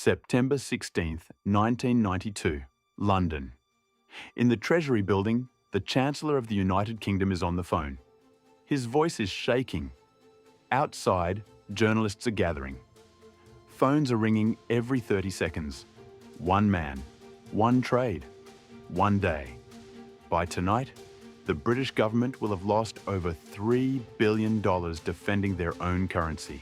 September 16th, 1992, London. In the Treasury building, the Chancellor of the United Kingdom is on the phone. His voice is shaking. Outside, journalists are gathering. Phones are ringing every 30 seconds. One man, one trade, one day. By tonight, the British government will have lost over $3 billion defending their own currency.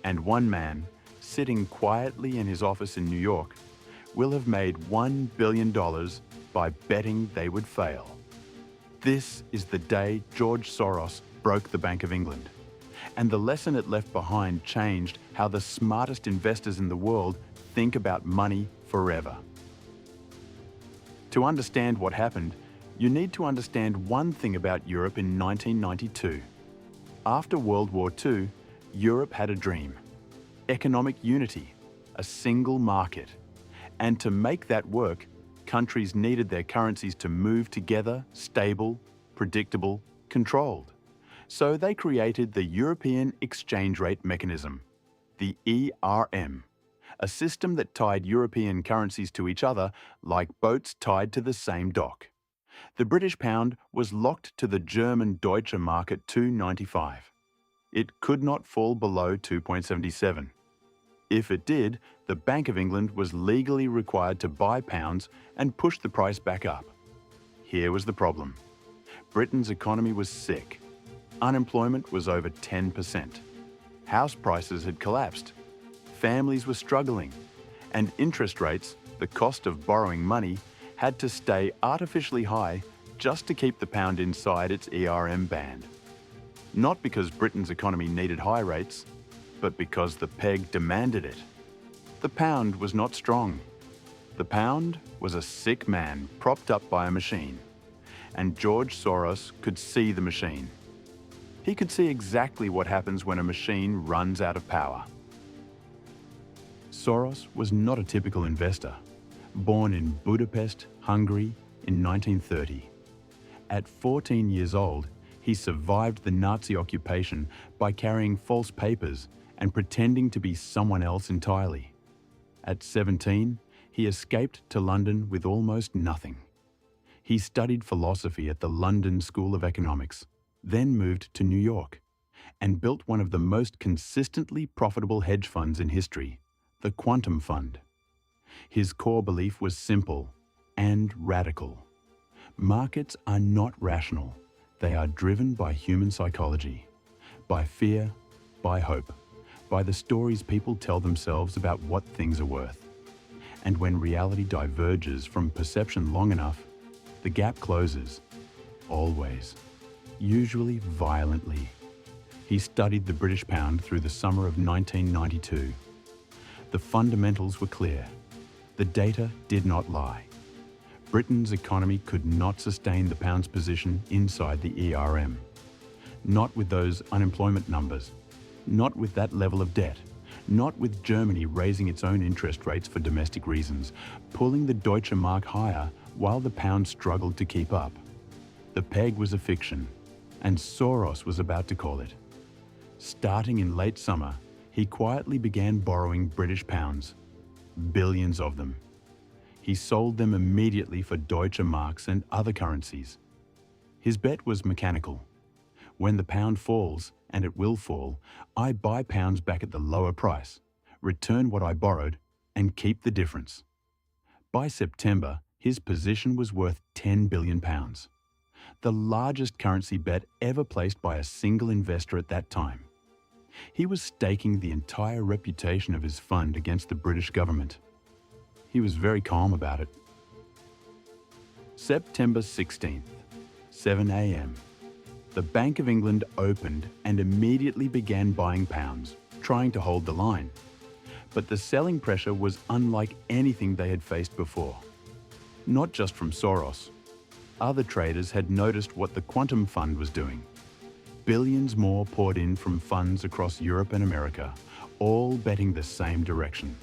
And one man, sitting quietly in his office in New York, will have made $1 billion by betting they would fail. This is the day George Soros broke the Bank of England. And the lesson it left behind changed how the smartest investors in the world think about money forever. To understand what happened, you need to understand one thing about Europe in 1992. After World War II, Europe had a dream: economic unity, a single market. And to make that work, countries needed their currencies to move together, stable, predictable, controlled. So they created the European Exchange Rate Mechanism, the ERM, a system that tied European currencies to each other like boats tied to the same dock. The British pound was locked to the German Deutsche Mark at 2.95. It could not fall below 2.77. If it did, the Bank of England was legally required to buy pounds and push the price back up. Here was the problem. Britain's economy was sick. Unemployment was over 10%. House prices had collapsed. Families were struggling. And interest rates, the cost of borrowing money, had to stay artificially high just to keep the pound inside its ERM band. Not because Britain's economy needed high rates, but because the peg demanded it. The pound was not strong. The pound was a sick man propped up by a machine. And George Soros could see the machine. He could see exactly what happens when a machine runs out of power. Soros was not a typical investor. Born in Budapest, Hungary in 1930. At 14 years old, he survived the Nazi occupation by carrying false papers and pretending to be someone else entirely. At 17, he escaped to London with almost nothing. He studied philosophy at the London School of Economics, then moved to New York, and built one of the most consistently profitable hedge funds in history, the Quantum Fund. His core belief was simple and radical. Markets are not rational. They are driven by human psychology, by fear, by hope, by the stories people tell themselves about what things are worth. And when reality diverges from perception long enough, the gap closes, always, usually violently. He studied the British pound through the summer of 1992. The fundamentals were clear. The data did not lie. Britain's economy could not sustain the pound's position inside the ERM. Not with those unemployment numbers. Not with that level of debt. Not with Germany raising its own interest rates for domestic reasons, pulling the Deutsche Mark higher while the pound struggled to keep up. The peg was a fiction, and Soros was about to call it. Starting in late summer, he quietly began borrowing British pounds. Billions of them. He sold them immediately for Deutsche Marks and other currencies. His bet was mechanical. When the pound falls, and it will fall, I buy pounds back at the lower price, return what I borrowed, and keep the difference. By September, his position was worth £10 billion, the largest currency bet ever placed by a single investor at that time. He was staking the entire reputation of his fund against the British government. He was very calm about it. September 16th, 7 a.m. The Bank of England opened and immediately began buying pounds, trying to hold the line. But the selling pressure was unlike anything they had faced before. Not just from Soros. Other traders had noticed what the Quantum Fund was doing. Billions more poured in from funds across Europe and America, all betting the same direction.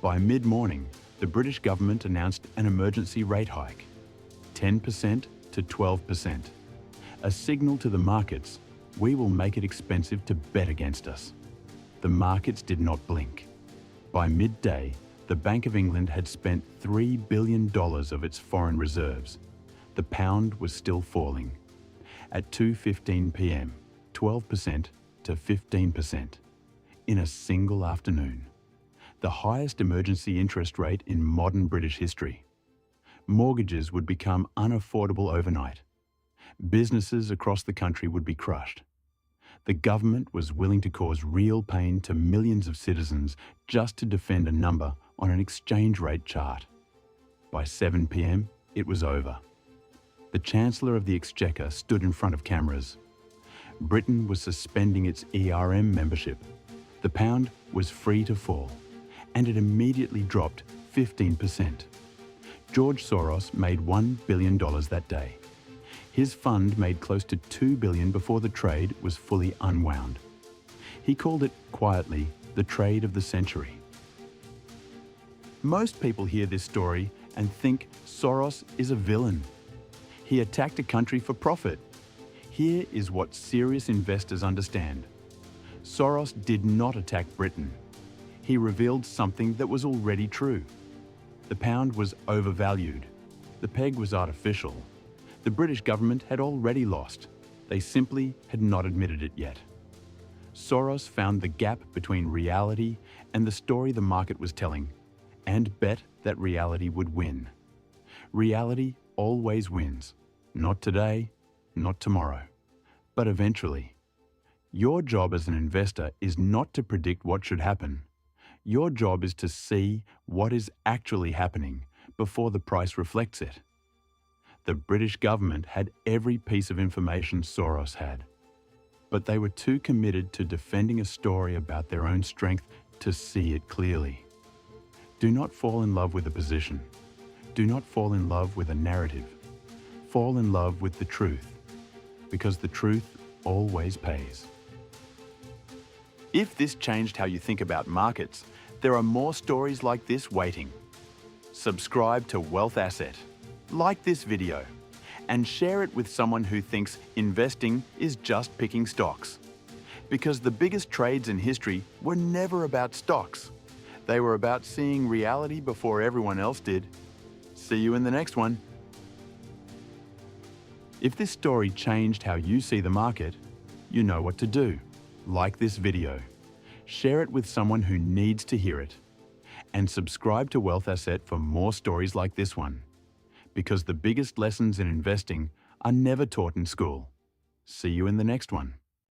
By mid-morning, the British government announced an emergency rate hike, 10% to 12%, a signal to the markets, we will make it expensive to bet against us. The markets did not blink. By midday, the Bank of England had spent $3 billion of its foreign reserves. The pound was still falling. At 2:15 p.m., 12% to 15%. In a single afternoon. The highest emergency interest rate in modern British history. Mortgages would become unaffordable overnight. Businesses across the country would be crushed. The government was willing to cause real pain to millions of citizens just to defend a number on an exchange rate chart. By 7 p.m, it was over. The Chancellor of the Exchequer stood in front of cameras. Britain was suspending its ERM membership. The pound was free to fall, and it immediately dropped 15%. George Soros made $1 billion that day. His fund made close to $2 billion before the trade was fully unwound. He called it quietly the trade of the century. Most people hear this story and think Soros is a villain. He attacked a country for profit. Here is what serious investors understand. Soros did not attack Britain. He revealed something that was already true. The pound was overvalued. The peg was artificial. The British government had already lost. They simply had not admitted it yet. Soros found the gap between reality and the story the market was telling, and bet that reality would win. Reality always wins. Not today, not tomorrow, but eventually. Your job as an investor is not to predict what should happen. Your job is to see what is actually happening before the price reflects it. The British government had every piece of information Soros had, but they were too committed to defending a story about their own strength to see it clearly. Do not fall in love with a position. Do not fall in love with a narrative. Fall in love with the truth, because the truth always pays. If this changed how you think about markets, there are more stories like this waiting. Subscribe to Wealth Asset, like this video, and share it with someone who thinks investing is just picking stocks. Because the biggest trades in history were never about stocks. They were about seeing reality before everyone else did. See you in the next one. If this story changed how you see the market, you know what to do. Like this video, share it with someone who needs to hear it, and subscribe to Wealth Asset for more stories like this one. Because the biggest lessons in investing are never taught in school. See you in the next one.